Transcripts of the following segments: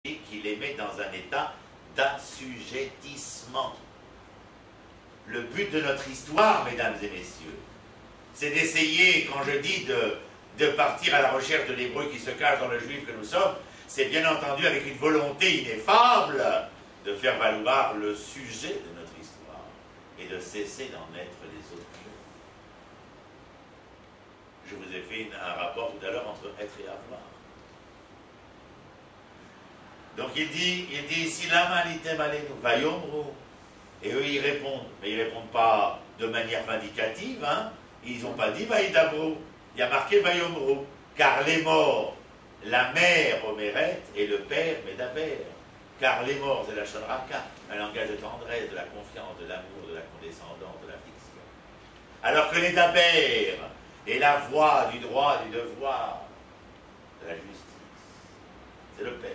qui les met dans un état d'assujettissement. Le but de notre histoire, mesdames et messieurs, c'est d'essayer, quand je dis de partir à la recherche de l'hébreu qui se cache dans le juif que nous sommes, c'est bien entendu avec une volonté ineffable de faire valoir le sujet de notre histoire et de cesser d'en être les objets. Je vous ai fait un rapport tout à l'heure entre être et avoir. Donc il dit ici, Lama litem alenu, vayomru. Et eux ils répondent, mais ils ne répondent pas de manière vindicative, hein. Ils n'ont pas dit vaïdabru. Il y a marqué vayomru, car les morts, la mère Omeret et le père Médaber. Car les morts, c'est la Shonraka, un langage de tendresse, de la confiance, de l'amour, de la condescendance, de l'affection. Alors que les Daber est la voix du droit, du devoir, de la justice. C'est le père.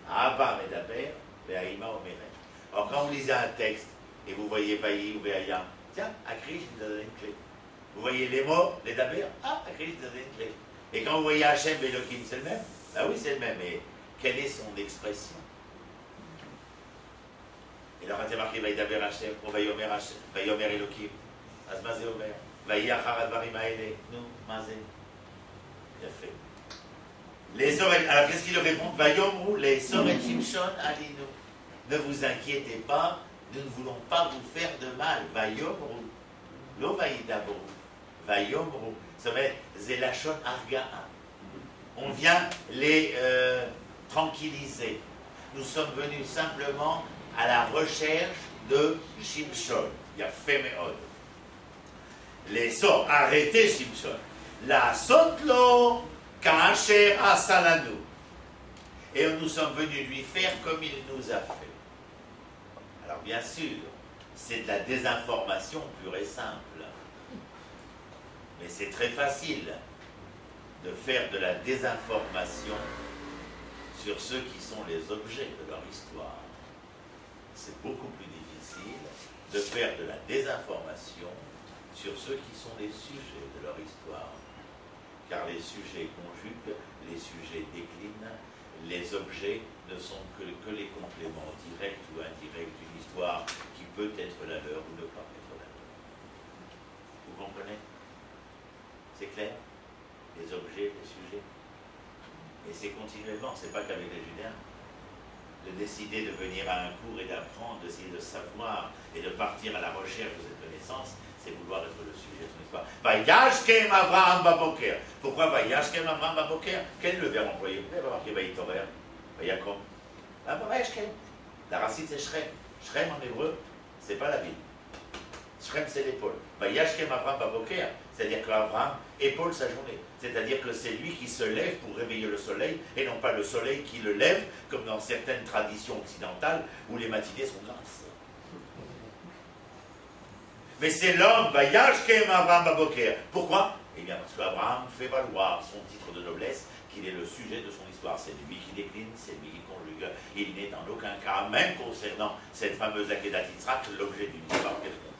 Abba Médaber, Ve'aïma Omeret. Alors quand vous lisez un texte et vous voyez Vaï ou Ve'ayam, tiens, Akrish nous a donné une clé. Vous voyez les morts, les Daber, Akrish nous a donné une clé. Et quand vous voyez Hachem et Elohim, c'est le même? Ah oui, c'est le même. Et quelle est son expression? Et là, quand il y a marqué Vaïdaber Hachem, ou Vaïomer Hachem, Vaïomer Elohim, Azmazé Omer, Vaïachar Advarim Haele, nous, Mazé. Bien fait. Les oreilles, alors qu'est-ce qu'il répond? Vaïomru, les oreilles Shimshon Alinu. Ne vous inquiétez pas, nous ne voulons pas vous faire de mal. Vaïomru, lo Vaïdabru, Vaïomru. Ça va être Zelachon Arga'a. On vient les tranquilliser. Nous sommes venus simplement à la recherche de Shimshon. Il y a Féméod. Les sorts, arrêtez Shimshon. La Sotlo Kacher Asalanu. Et nous sommes venus lui faire comme il nous a fait. Alors bien sûr, c'est de la désinformation pure et simple. Mais c'est très facile de faire de la désinformation sur ceux qui sont les objets de leur histoire. C'est beaucoup plus difficile de faire de la désinformation sur ceux qui sont les sujets de leur histoire. Car les sujets conjuguent, les sujets déclinent, les objets ne sont que les compléments directs ou indirects d'une histoire qui peut être la leur ou ne pas être la leur. Vous comprenez? C'est clair? Les objets, les sujets. Et c'est continuellement, c'est pas qu'avec les Judéens. De décider de venir à un cours et d'apprendre, d'essayer de savoir et de partir à la recherche de cette connaissance, c'est vouloir être le sujet de son histoire. Vayashkem Avraham Baboker. Pourquoi Vayashkem Avraham Baboker? Quel est le verbe employé? Vous avez marqué Vayitorer, Vayakom. Vayashkem. La racine c'est Shrem. Shrem en hébreu, c'est pas la ville. Shrem c'est l'épaule. Vayashkem Avraham Baboker, c'est-à-dire qu'Avraham épaule sa journée. C'est-à-dire que c'est lui qui se lève pour réveiller le soleil et non pas le soleil qui le lève, comme dans certaines traditions occidentales où les matinées sont grasses. Mais c'est l'homme, Vayashkem Avraham Baboker. Pourquoi? Eh bien parce qu'Abraham fait valoir son titre de noblesse, qu'il est le sujet de son histoire. C'est lui qui décline, c'est lui qui conjugue. Il n'est en aucun cas, même concernant cette fameuse Akedat Yitzhak, l'objet d'une histoire quelconque.